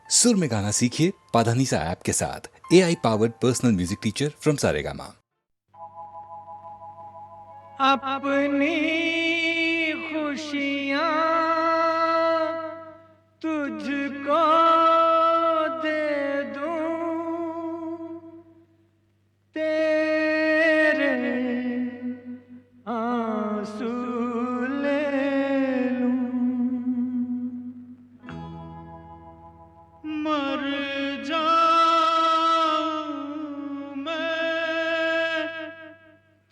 सुर में गाना सीखिए पाधानीसा ऐप के साथ। AI powered personal music teacher from Saregama. अपनी खुशियाँ तुझको दे दूं, तेरे आंसू ले लूं, मर जाऊं मैं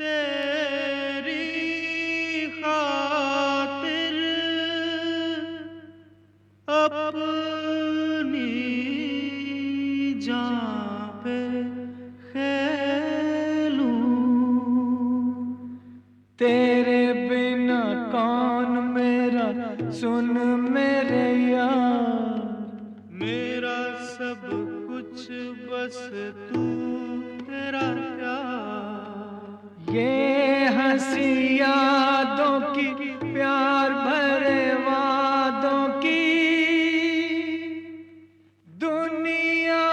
तेरी खातिर, अपनी जान पे खेलूं, तेरे बिना कौन मेरा, सुन मेरे यार, मेरा सब कुछ बस तू, तेरा प्यार। ये हंसी यादों की, प्यार भरे वादों की दुनिया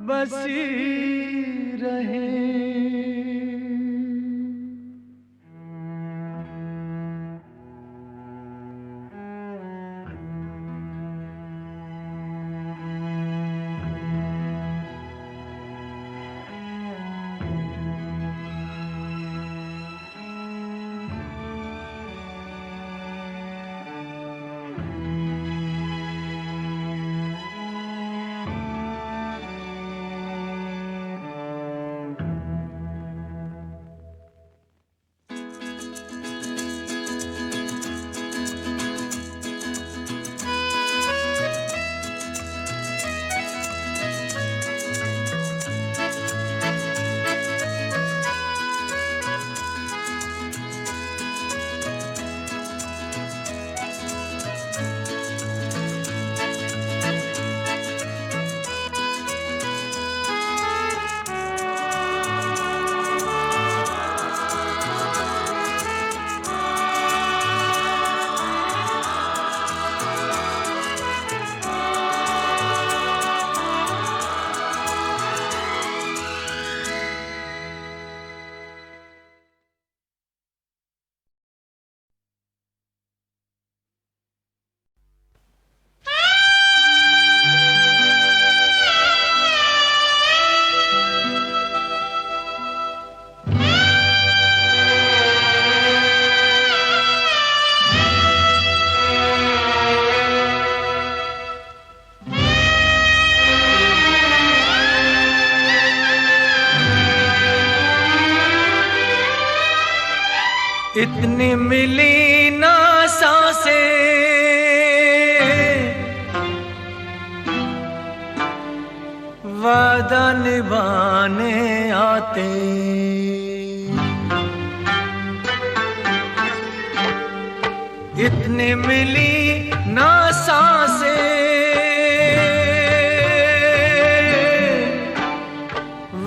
बसी रहे। इतनी मिली ना सांसें, वादा निभाने आते, इतनी मिली ना सांसें,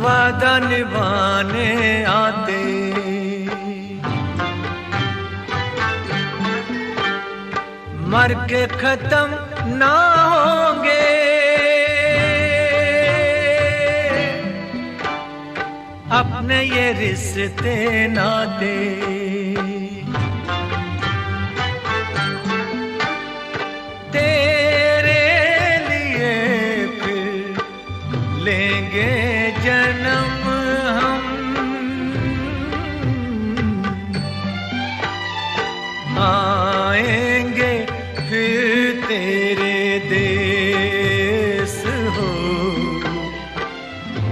वादा निभाने आते, मर के खत्म ना होंगे, अपने ये रिश्ते नाते, तेरे लिए फिर लेंगे जन्म हम, आएंगे फिर तेरे देश हो,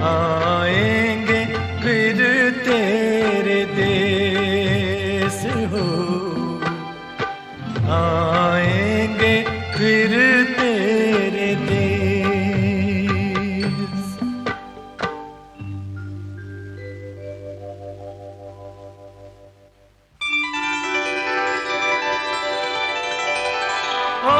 आएंगे फिर तेरे देश हो, आएंगे फिर तेरे देश। ओ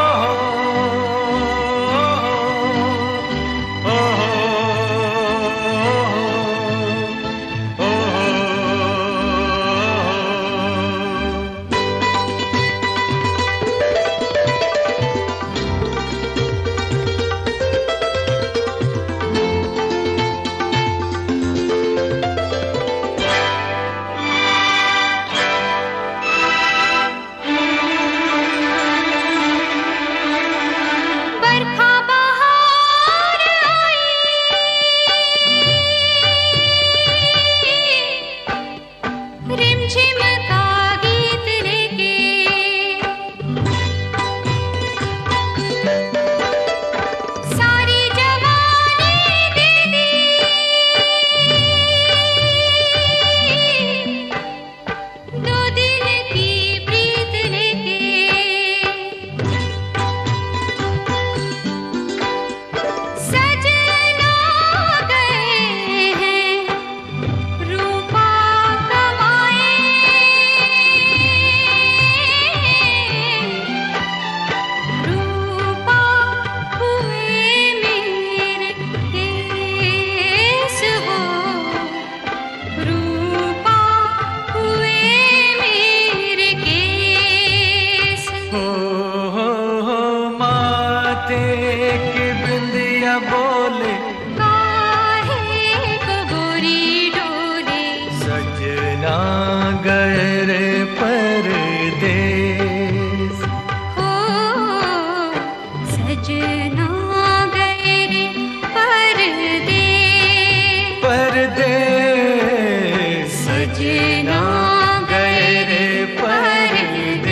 तारे की बिंदिया बोले, काहे को गोरी डोले, सजना गए रे परदेस। हो सजना गए रे परदेस, परदेस सजना गए रे परदेस।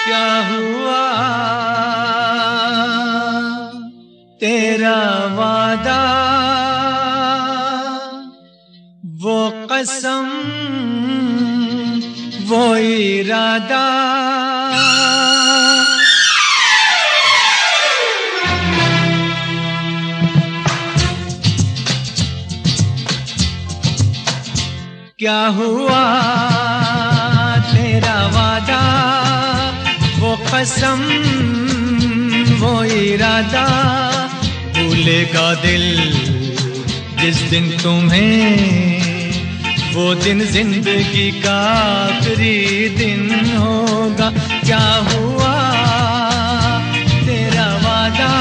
क्या हुआ तेरा वादा, वो कसम वो इरादा, क्या हुआ तेरा वादा, वो कसम वो इरादा। भूलेगा दिल जिस दिन तुम्हें, वो दिन जिंदगी का आखिरी दिन होगा। क्या हुआ तेरा वादा,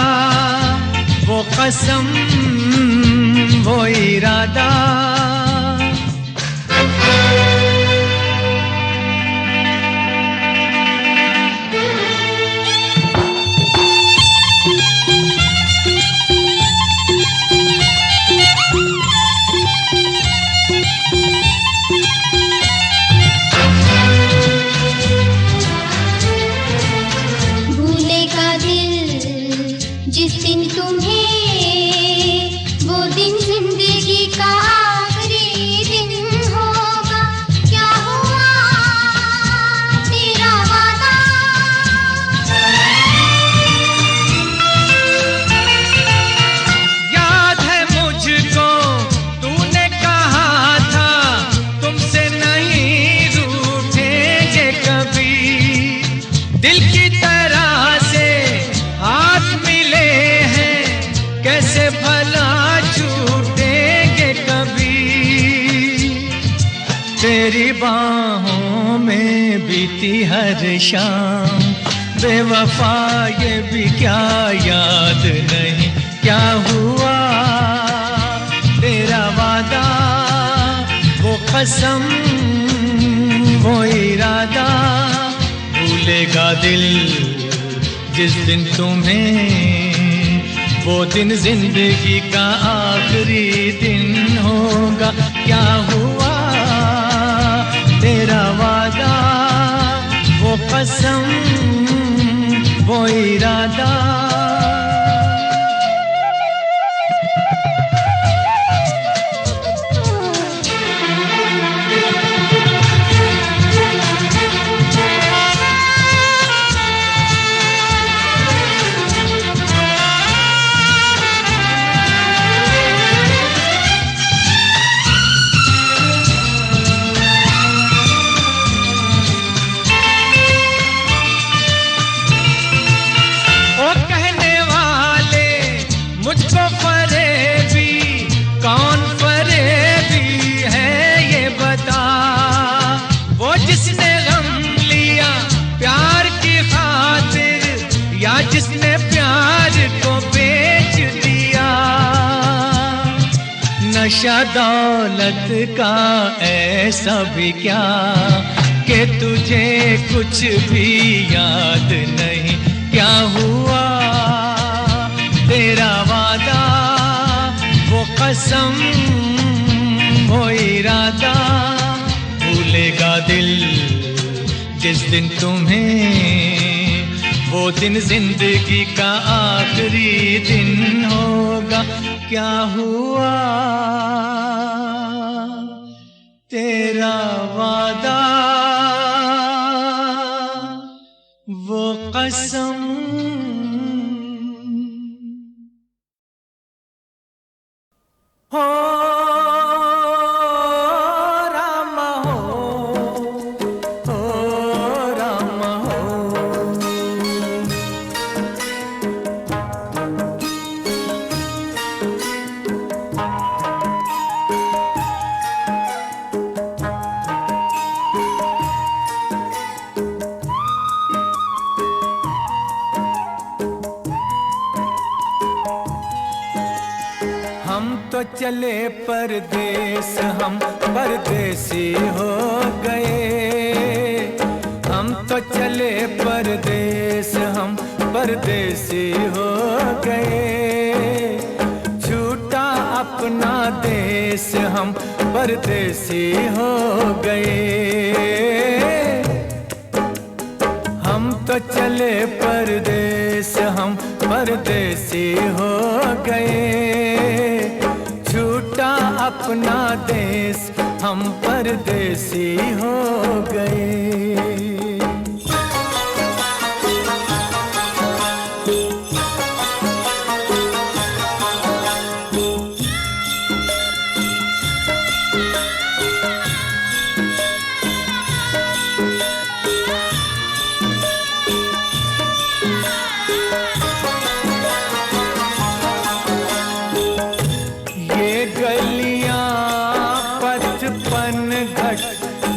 वो कसम वो इरादा। भूलेगा दिल जिस दिन तुम्हें, वो दिन जिंदगी का आखिरी दिन होगा। क्या हुआ तेरा वादा, याद है मुझको तूने कहा था, तुमसे नहीं रूठेंगे कभी। दिल की तरह से हाथ मिले हैं, कैसे भला छूटेंगे कभी। तेरी बाहों में बीती हर शाम, बेवफा ये भी क्या याद नहीं। क्या हुआ तेरा वादा, वो कसम वो इरादा। भूलेगा दिल जिस दिन तुम्हें, वो दिन जिंदगी का आखिरी दिन होगा। क्या हुआ तेरा वादा, वो कसम वो इरादा। ओ कहने वाले मुझको फरेबी, कौन फरेबी है ये बता। वो जिसने गम लिया प्यार की खातिर, या जिसने प्यार को बेच दिया। नशा दौलत का ऐसा भी क्या, कि तुझे कुछ भी याद नहीं। क्या हुआ तेरा वादा, वो कसम वो इरादा। भूलेगा दिल जिस दिन तुम्हें, वो दिन जिंदगी का आखिरी दिन होगा। क्या हुआ तेरा वादा, वो कसम। हो राम हो राम हो। तो चले परदेस, हम परदेसी हो गए। हम तो चले परदेस, हम परदेसी हो गए। छूटा अपना देश, हम परदेसी हो गए। हम तो चले परदेस, हम परदेसी हो गए। छूटा अपना देश, हम परदेसी हो गए।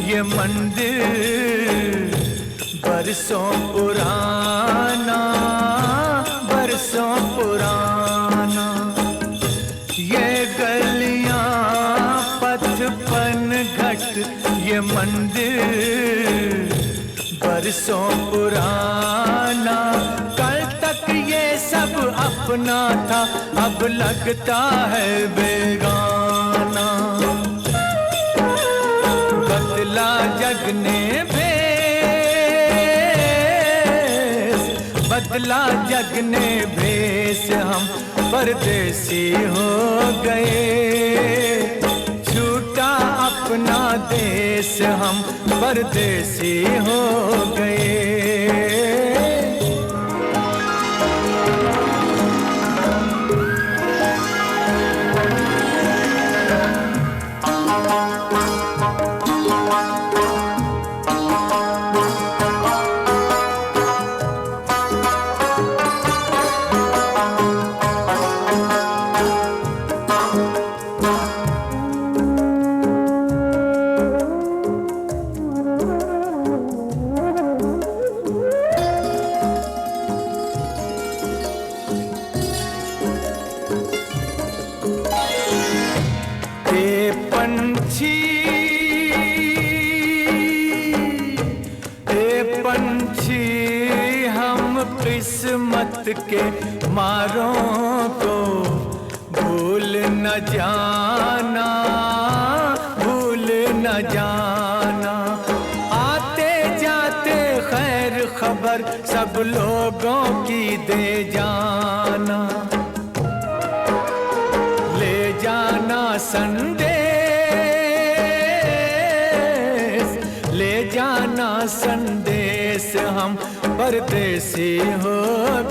ये मंदिर बरसों पुराना, बरसों पुराना। ये गलियां पचपन घट, ये मंदिर बरसों पुराना। कल तक ये सब अपना था, अब लगता है बेगाना। बदला जग ने भेस, बदला जग ने भेस, हम परदेसी हो गए। छूटा अपना देश, हम परदेसी हो गए। पंछी हम किस्मत के मारों को भूल न जाना, भूल न जाना। आते जाते खैर खबर सब लोगों की दे जाना, ले जाना संदेश, ले जाना संदेश, हम परदेसी हो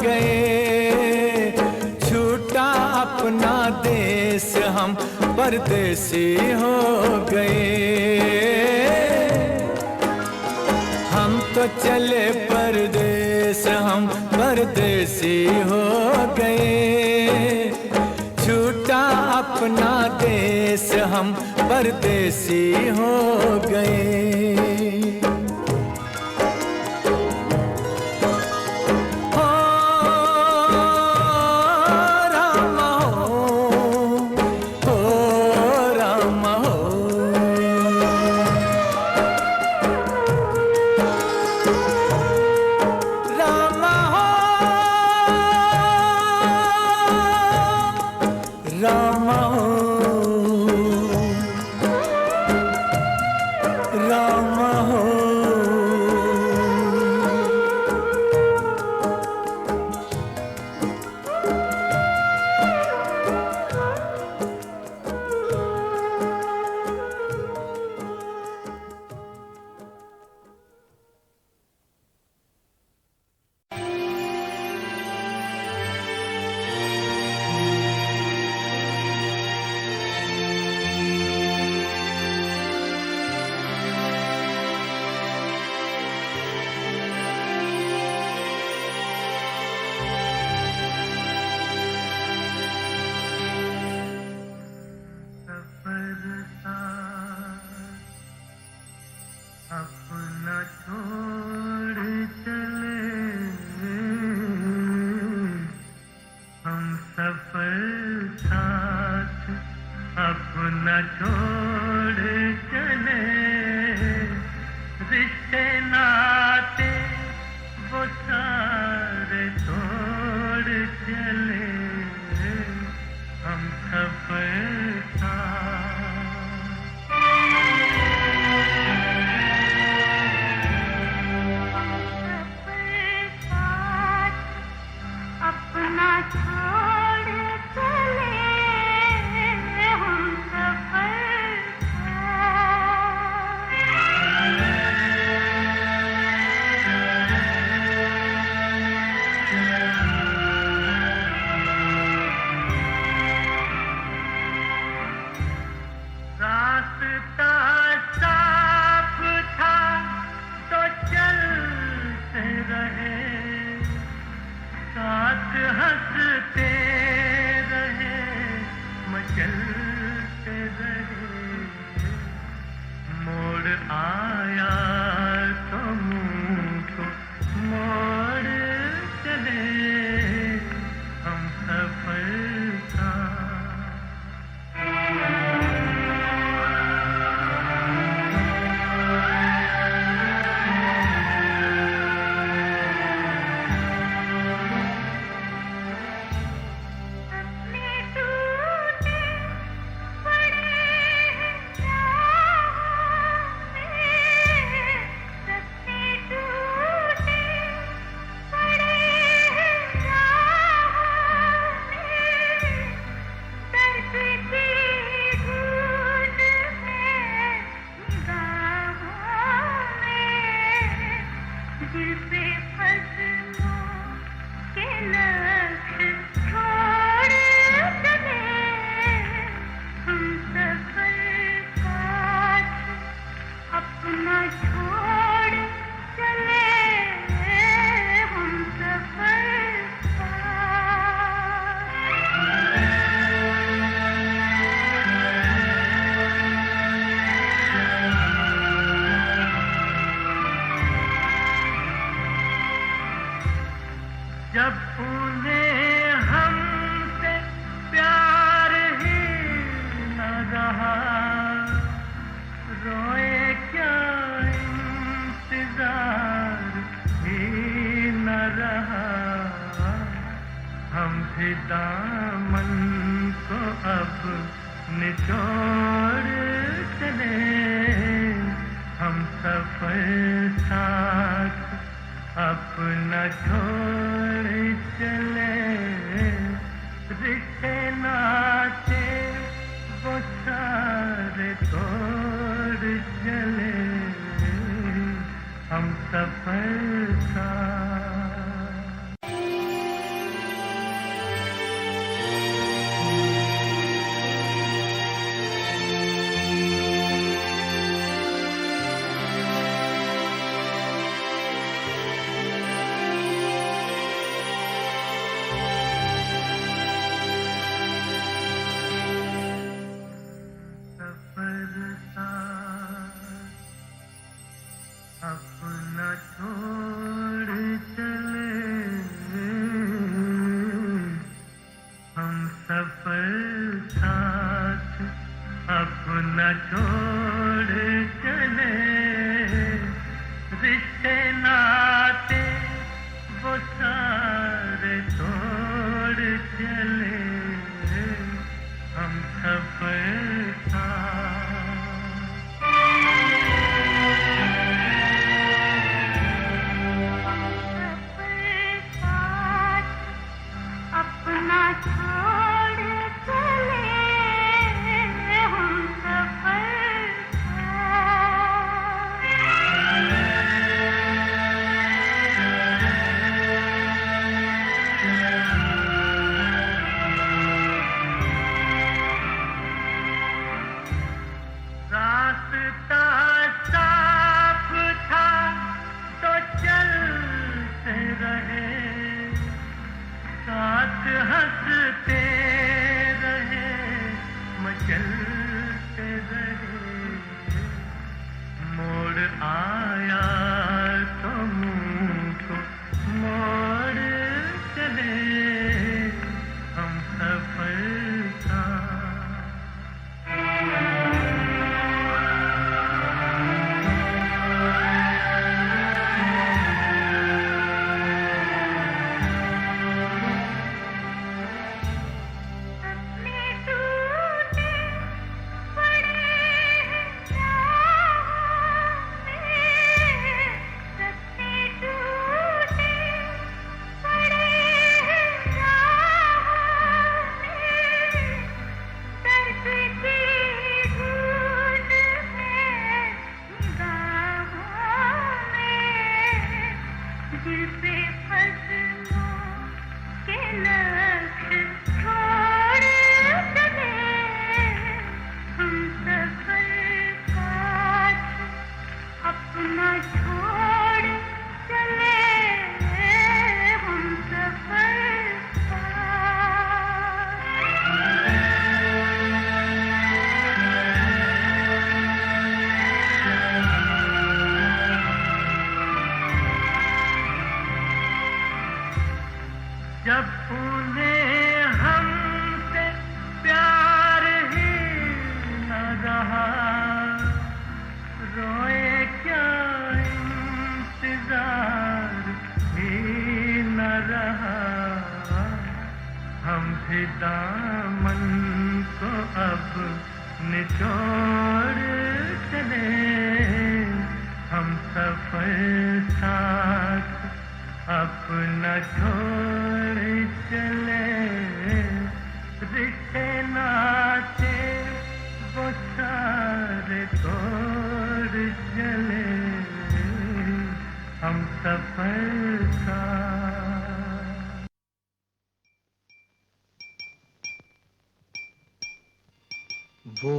गए। छूटा अपना देश, हम परदेसी हो गए। हम तो चले परदेस, हम परदेसी हो गए। छूटा अपना देश, हम परदेसी हो गए। Rama ho, Rama ho। छोड़ चले, रिश्ते नाते वो सारे तोड़ चले, हम सफर था। अपना छोड़ चले, हम सफर रास्ता साफ था तो चलते रहे, साथ हंसते रहे, मचलते रहे, मोड़ आया तो मुंह को मोड़ चले, हम सफर था। जब उन्हें हमसे प्यार ही न रहा, रोए क्या इंतजार ही न रहा, हम भी दामन को अब निचोड़ चले, हम सफर साथ अपना छोड़ चले, रिश्ते नाते वो सारे तोड़ चले, हम सफर साथ। अपना छोड़ चले, हम सफर साथ अपना छोड़ चले, रिश्ते नाते वो सारे तोड़ चले, हम सफर साथ। अपना छोड़ चले, हम सफर दिल पे फसलों के नक्श छोड़ चले हम सफर साथ अपना छोड़ चले हम सफर जब उन्हें हमसे प्यार ही न रहा, रोए क्या इंतजार ही न रहा। हम भी दामन को अब निचोड़ चले, हम सफर साथ अपना छोड़ चले। रिश्ते नाते वो सारे तोड़ चले, हम सफर साथ। वो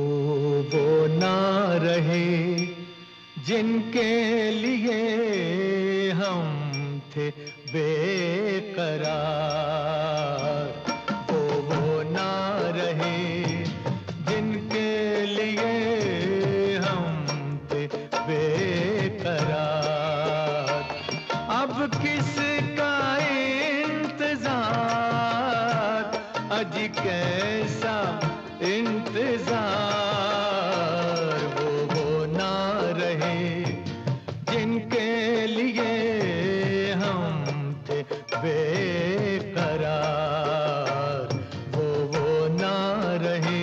ना रहे जिनके लिए हम थे बेकरार। वो ना रहे जिनके लिए हम थे बेकरार। अब किसका इंतजार, अजी कैसा इंतजार। वो ना रहे जिनके लिए हम थे बेकरार। वो ना रहे।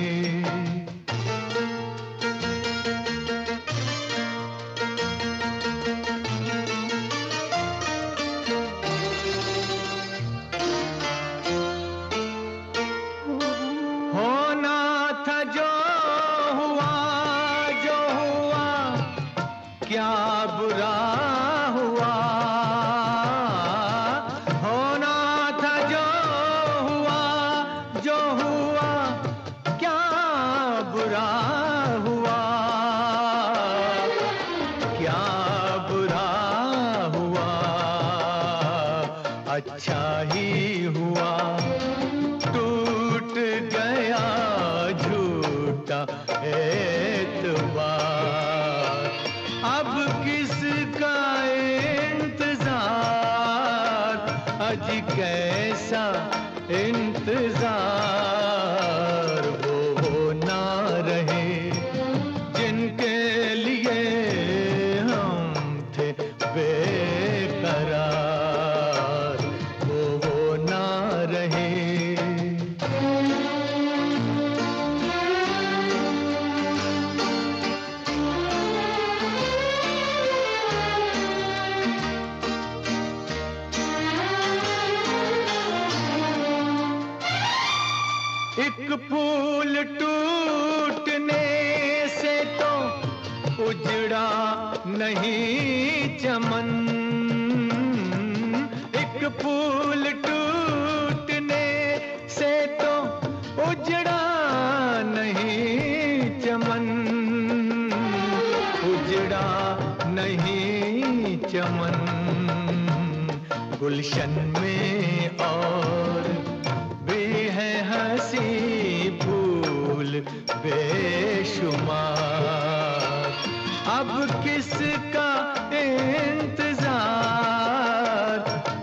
होना था जो हुआ, जो हुआ क्या बुरा हुआ। होना था जो हुआ, जो हुआ क्या बुरा हुआ। क्या बुरा हुआ, अच्छा ही हुआ। टूट गया झूठा एतबार। अब किसका इंतजार, अजी कैसा इंतजार। वो ना रहे जिनके लिए हम थे बेकरार। वो ना रहे। एक फूल टूटने से तो उजड़ा नहीं चमन। एक फूल टूटने से तो उजड़ा नहीं चमन। उजड़ा नहीं चमन। गुलशन में और भी है हंसी फूल बेशुमार। अब किसका इंतजार,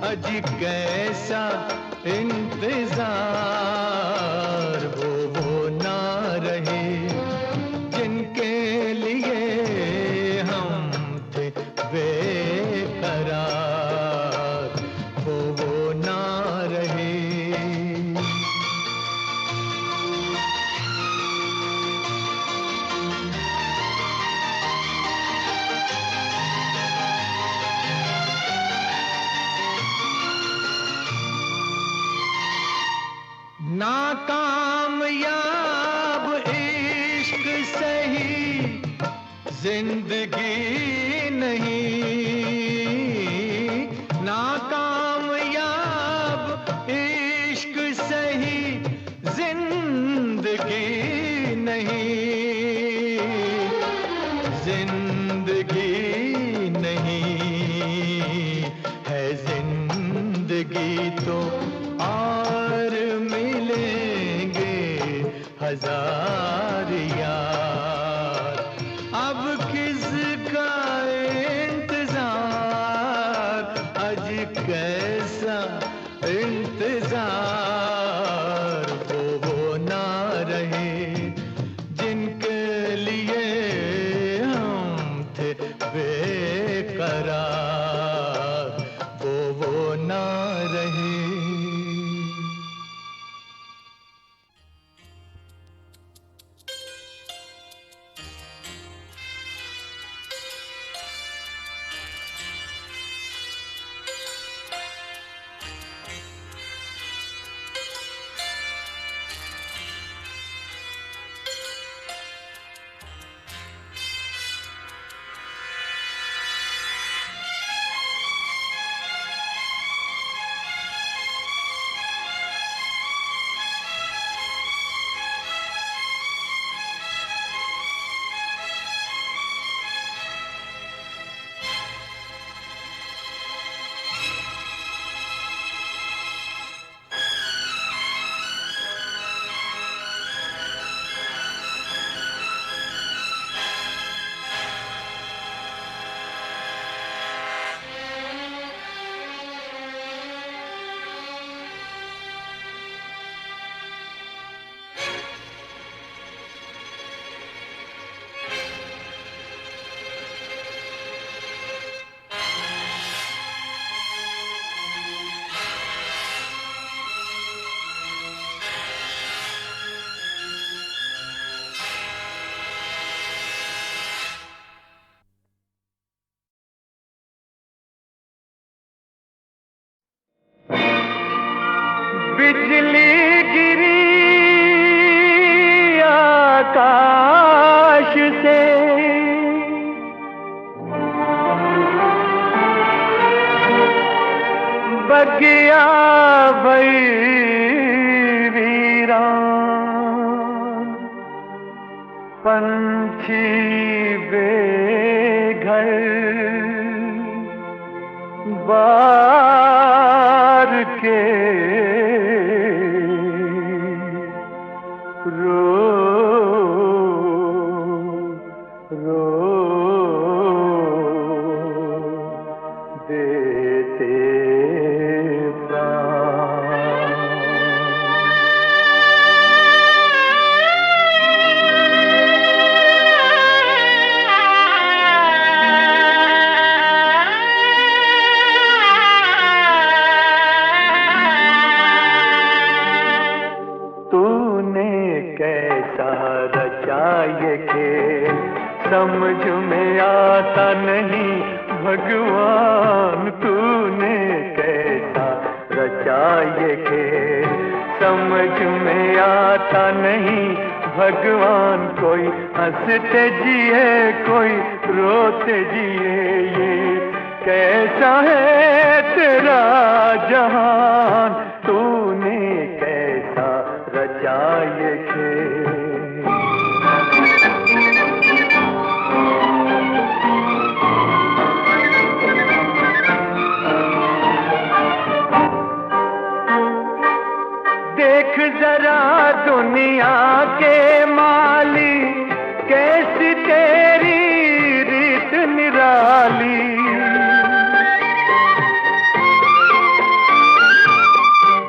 अजी कैसा इंतजार। वो ना रहे जिनके लिए हम थे बेकरार। वो ना रहे। नाकामयाब इश्क सही जिंदगी नहीं। ना तो और मिलेंगे हजार यार। अब किसका इंतजार, आज कैसा इंतजार, वो ना रहे जिनके लिए हम थे बेकरार, वो ना रहे। बिजली गिरी आकाश से, बगिया भई वीरान, पंछी बेघर बार के रो रो देते प्राण। तूने कैसा रचा ये खेल, समझ में आता नहीं भगवान। तूने कैसा रचा ये खेल, समझ में आता नहीं भगवान। कोई हंसते जिए कोई रोते जिए, ये कैसा है तेरा जहान। तूने कैसा रचा ये खेल। देख जरा दुनिया के माली, कैसी तेरी रीत निराली।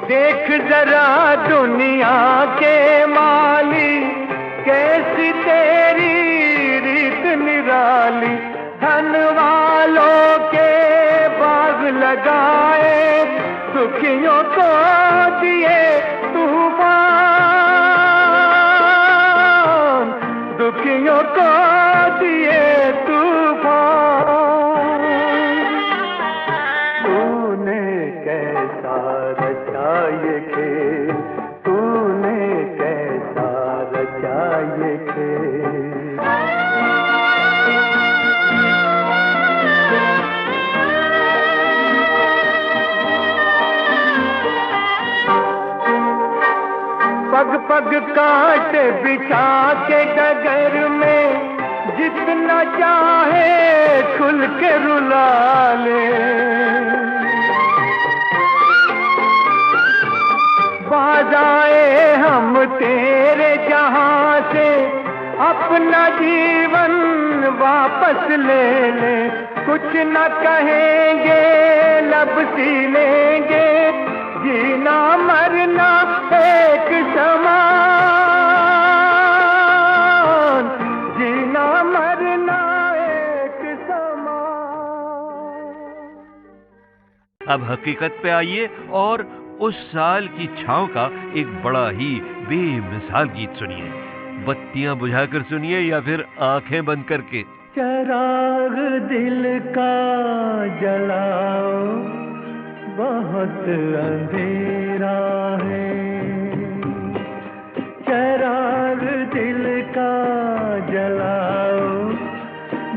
देख जरा दुनिया के माली, कैसी तेरी रीत निराली। धन वालों के बाग लगाए, दुखियों को दिए तूफान, दुखियों को दिए तूफान। तूने कैसा रचा ये खेल, तूने कैसा रचा ये खेल। पग पग काट बिछा के डगर में, जितना चाहे खुल के रुला ले। तेरे जहां से अपना जीवन वापस ले ले, कुछ न कहेंगे लब सी लेंगे, जीना मरना एक समान, जीना मरना एक समान। अब हकीकत पे आइए और उस साल की छाँव का एक बड़ा ही बेमिसाल गीत सुनिए। बत्तियां बुझाकर सुनिए या फिर आंखें बंद करके। चिराग दिल का जलाओ, बहुत अंधेरा है, चिराग दिल का जलाओ,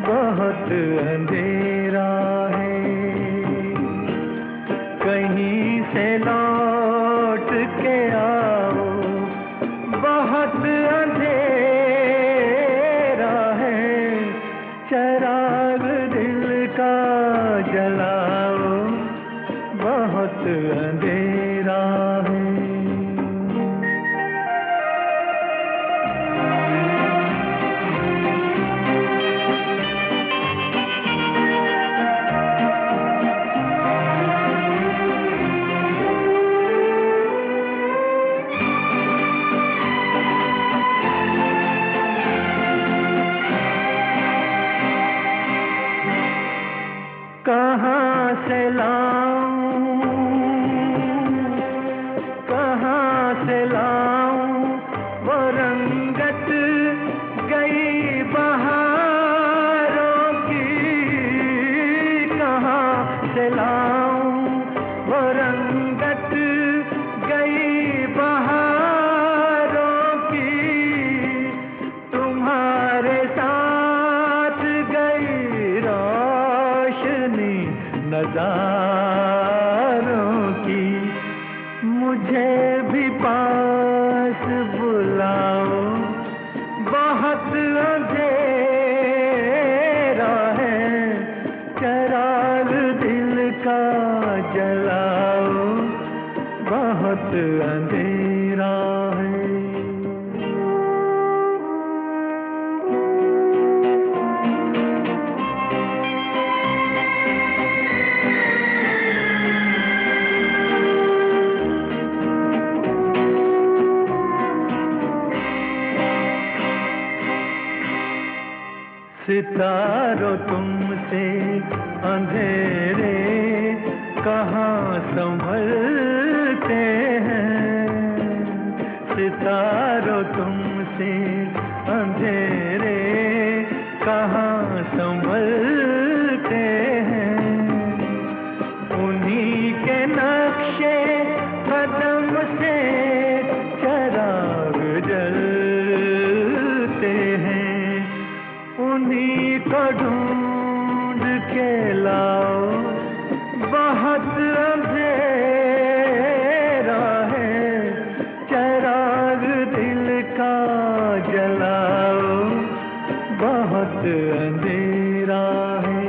बहुत अंधेरा है, कहीं से लौट के आओ, बहुत अंधेरा है, चिराग दिल का जलाओ, बहुत अंधेरा है। कहाँ से लाऊं, कहाँ से लाऊं वो रंगत गई बहारों की, कहाँ से लाऊं वो रंगत गई बहारों की, तुम्हारे साथ गई रोशनी नजारों की, मुझे भी पास बुलाओ, बहुत अंधेरा है, चिराग दिल का जलाओ, बहुत अंधेरा है। सितारों तुमसे अंधेरे कहाँ संभलते हैं, सितारों तुमसे अंधेरे कहाँ संभलते हैं, उन्हीं के नक्शे कदम से चिराग जलते हैं, उन्हीं को ढूंढ के लाओ, बहुत अंधेरा है, चिराग दिल का जलाओ, बहुत अंधेरा है,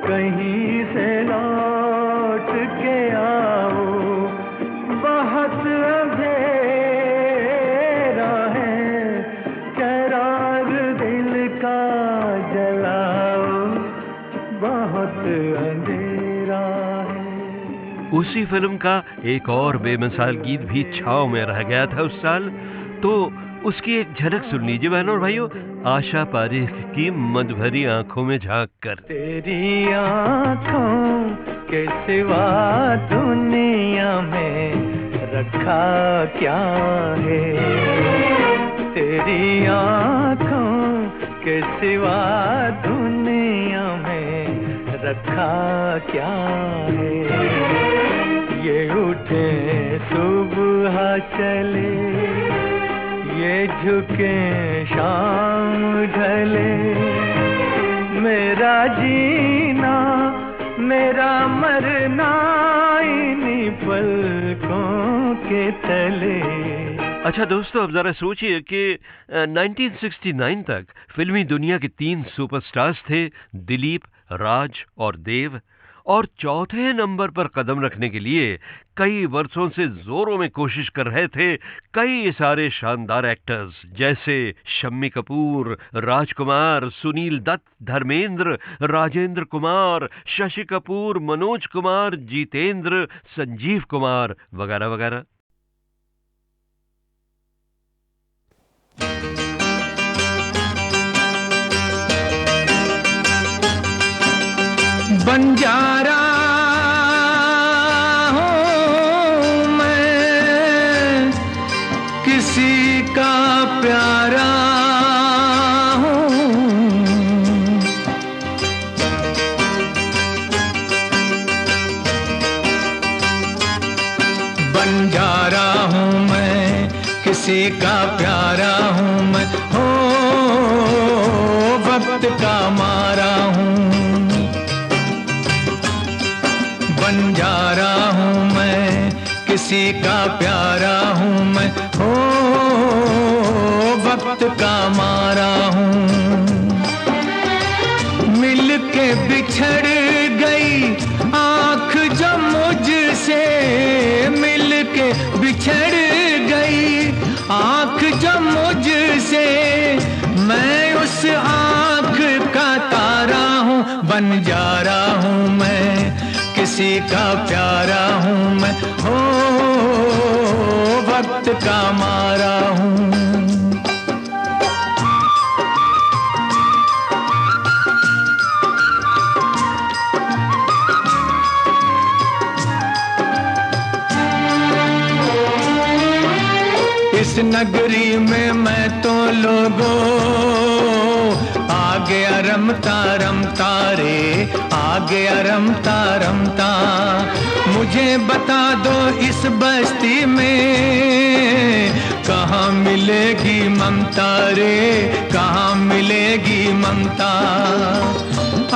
कहीं से लौट के आओ, बहुत अंधेरा है, चिराग दिल का जलाओ, बहुत अंधेरा है। उसी फिल्म का एक और बेमिसाल गीत भी छाँव में रह गया था उस साल, तो उसकी एक झलक सुन लीजिए बहनों और भाइयों, आशा पारेख की मधुभरी आंखों में झांक कर। तेरी आंखों के सिवा दुनिया में रखा क्या है, तेरी आंखों के सिवा दुनिया में रखा क्या है, ये उठे सुबह चले, ये झुके शाम ढले, मेरा जीना मेरा मरना इन्हीं पलकों के तले। अच्छा दोस्तों, अब जरा सोचिए कि 1969 तक फिल्मी दुनिया के 3 सुपरस्टार्स थे, दिलीप, राज और देव, और चौथे नंबर पर कदम रखने के लिए कई वर्षों से जोरों में कोशिश कर रहे थे कई सारे शानदार एक्टर्स, जैसे शम्मी कपूर, राजकुमार, सुनील दत्त, धर्मेंद्र, राजेंद्र कुमार, शशि कपूर, मनोज कुमार, जितेंद्र, संजीव कुमार वगैरह वगैरह। बंजारा हूँ मैं, किसी का प्यारा हूँ। बंजारा हूँ मैं, किसी का प्यारा हूँ मैं, हो वक्त का मारा हूँ। बंजारा हूँ मैं, किसी का प्यारा हूँ मैं, हो वक्त का मारा हूँ। मिल के बिछड़ गई आँख जो मुझसे, मिल के बिछड़ गई आँख जो मुझसे, मैं उस आँख का तारा हूँ। बंजारा हूँ मैं, किसी का प्यारा हूँ मैं, हो वक्त का मारा हूँ। इस नगरी में मैं तो लोगों आ गया रमता रमता रे, आ गया रमता रमता। मुझे बता दो इस बस्ती में कहाँ मिलेगी ममता रे, कहाँ मिलेगी ममता।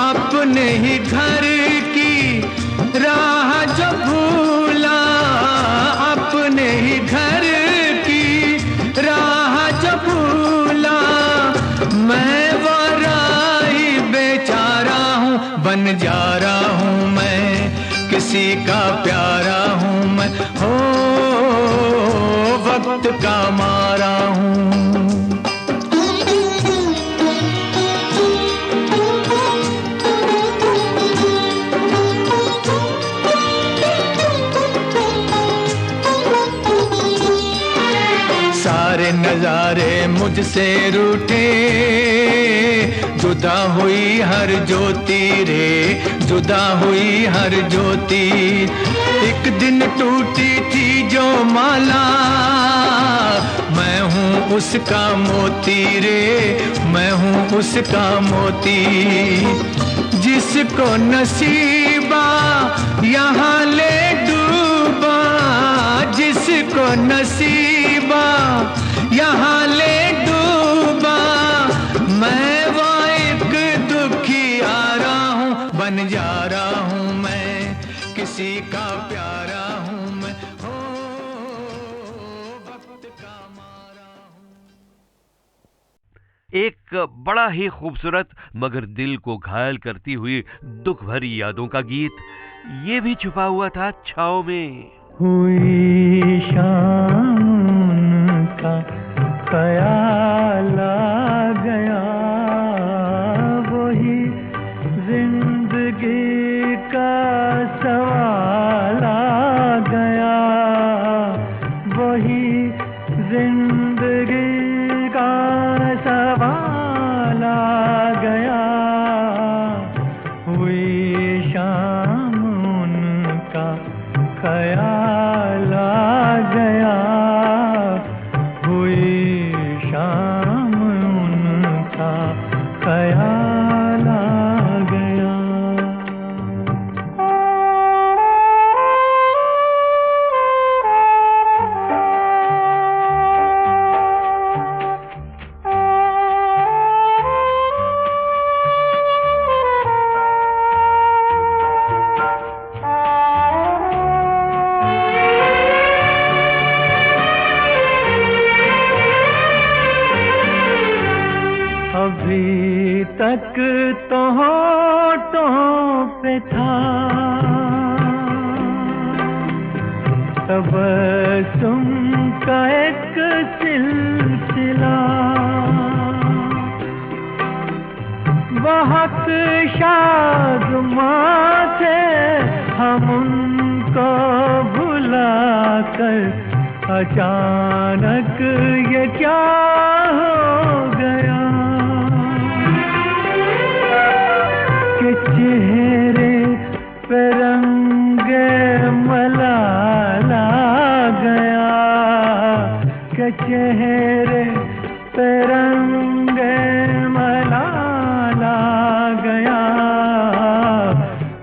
अपने ही घर की राह जो भूला, अपने ही घर की राह जो भूला, मैं वो राही बेचारा हूँ। बंजारा हूँ मैं, किसी का प्यारा हूँ मैं, हो वक्त का मारा हूँ। सारे नजारे मुझसे रूठे, जुदा हुई हर ज्योति रे, जुदा हुई हर ज्योति। एक दिन टूटी थी जो माला, मैं हूँ उसका मोती रे, मैं हूँ उसका मोती। जिसको नसीबा यहाँ ले डूबा, जिसको नसीबा यहाँ ले डूबा, मैं वो एक दुखियारा हूँ। बंजारा हूँ मैं, किसी का प्यारा हूँ मैं, हो वक्त का मारा हूँ। एक बड़ा ही खूबसूरत मगर दिल को घायल करती हुई दुख भरी यादों का गीत, ये भी छुपा हुआ था छाँव में। हुई शाम का ख्याल आ गया, वही जिंदगी का सवाल आ गया, वही जिंदगी का सवाल आ गया। हुई शाम उनका ख्याल आ गया, हुई शाम उनका ख्याल आ गया। अभी तक तो होठों पे था तबस्सुम का एक सिलसिला बहुत शादमां थे हम उनको भुला कर अचानक ये क्या हो गया कि चेहरे पे रंगे मलाला गया कि चेहरे पे रंगे मलाला गया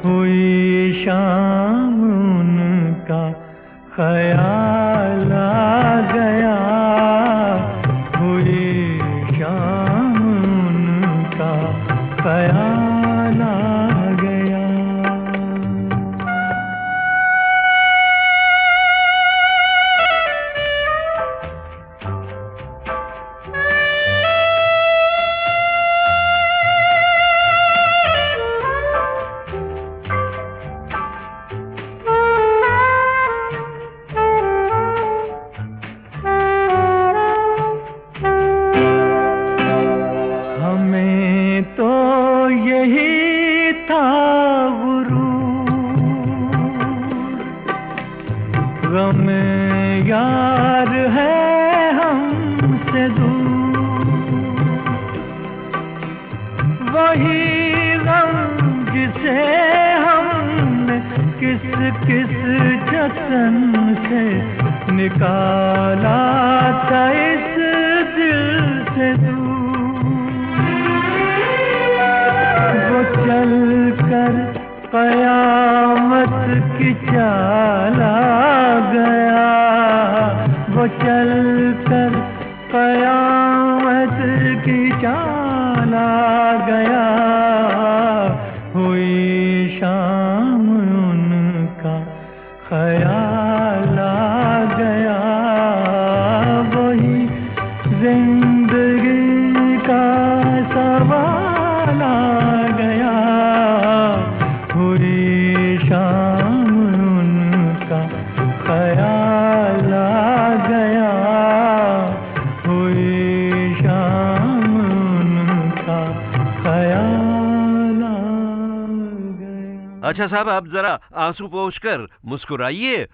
हुई शाम उनका ख्याल आ गया हुई शाम उनका ख्याल आ गया हमें तो यही था गुरूर गम यार है हमसे दूर वही गम जिसे हमने किस किस जतन से निकाला था इस दिल से दूर वो चल कर कयामत की चाल आ गया वो चल कर कयामत की चाल आ गया हुई शाम उनका ख्याल आ गया वही जिंदगी का सवाल आ गया हुई शाम उनका ख्याल आ गया हुई शाम उनका ख्याल आ गया। अच्छा साहब, आप जरा आंसू पोंछकर मुस्कुराइए